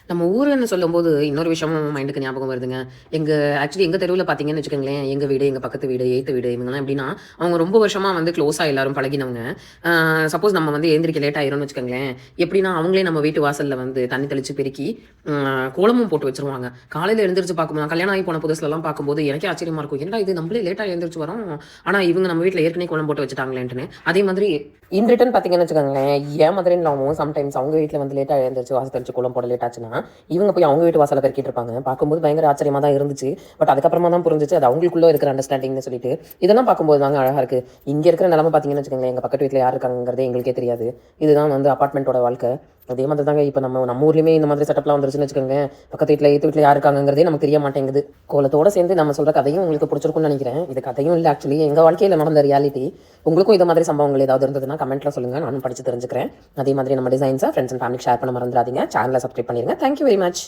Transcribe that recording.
நம்ம ஊருன்னு சொல்லும்போது இன்னொரு விஷயமும் மைண்டுக்கு ஞாபகம் வருதுங்க. எங்க தெருவுல பார்த்தீங்கன்னு வச்சுக்கோங்களேன், எங்க வீடு, எங்க பக்கத்து வீடு, எய்த்த வீடு இவங்கலாம் எப்படின்னா, அவங்க ரொம்ப வருஷமா வந்து க்ளோஸா எல்லாரும் பழகினவங்க. அ சப்போஸ் நம்ம வந்து எந்திரிக்க லேட் ஆயிரும்னு வச்சுக்கோங்களேன், எப்படின்னா அவங்களே நம்ம வீட்டு வாசல்ல வந்து தண்ணி தெளிச்சு பெருக்கி, கோலமும் போட்டு வச்சுருவாங்க. காலையில எழுந்திரிச்சு பார்க்கும்போது நான் கல்யாணம் ஆகி போன புதுசுலலாம் பார்க்கும்போது எனக்கே ஆச்சரியமா இருக்கும். என்னடா இது நம்மளே லேட்டா எழுந்திரிச்சு வரோம். ஆனா இவங்க நம்ம வீட்ல ஏற்கனவே கோலம் போட்டு வச்சுட்டாங்களேன்ட்டுன்னு. அதே மாதிரி இன் ரிட்டர்ன் பார்த்தீங்கன்னு வச்சுக்கோங்களேன், என் மதர் இன் லாவும் சம்டைம்ஸ் அவங்க வீட்ல வந்து லேட்டா எழுந்திரிச்சு வாசல் தெளிச்சு கோலம் போட லேட் ஆச்சுன்னா, இவங்க போய் அவங்க வீட்டு வாசல்ல பெருக்கிட்டு இருப்பாங்க. பார்க்கும்போது பயங்கர ஆச்சரியமா தான் இருந்துச்சு. பட் அதுக்கப்புறமா தான் புரிஞ்சுச்சு அது அவங்களுக்குள்ள இருக்கிற அண்டர்ஸ்டாண்டிங்னு சொல்லிட்டு. இதெல்லாம் பார்க்கும்போது தாங்க அழகா இருக்கு. இங்க இருக்கிற நிலைமை பார்த்தீங்கன்னு வச்சுக்கோங்களேன், எங்க பக்கத்து வீட்ல யார் இருக்காங்கங்கிறதே எங்களுக்கே தெரியாது. இதுதான் வந்து அபார்ட்மெண்ட்டோட வாழ்க்கை. அதே மாதிரி தாங்க இப்ப நம்ம ஊர்லயுமே இந்த மாதிரி செட்டப்லாம் வந்துருச்சுன்னு வச்சுக்கோங்க. பக்கத்து வீட்ல, எதித்த வீட்ல யார் இருக்காங்கங்கிறதே நமக்கு தெரிய மாட்டேங்குது. கோலத்தோட சேர்ந்து நம்ம சொல்ற கதையும் உங்களுக்கு பிடிச்சிருக்கும்னு நினைக்கிறேன். இது கதையும் இல்ல ஆக்சுவலி எங்க வாழ்க்கையில நடந்த ரியாலிட்டி. உங்களுக்கும் இந்த மாதிரி சம்பவங்கள் ஏதாவது இருந்ததுன்னா கமெண்ட்ல சொல்லுங்க. நானும் படிச்சு தெரிஞ்சுக்கிறேன். அதே மாதிரி நம்ம டிசைன்ஸை ஃப்ரெண்ட்ஸ் அண்ட் ஃபேமிலிக்கு ஷேர் பண்ண மறந்துடாதீங்க. சேனலை சப்ஸ்கிரைப் பண்ணிருங்க. Thank you very much.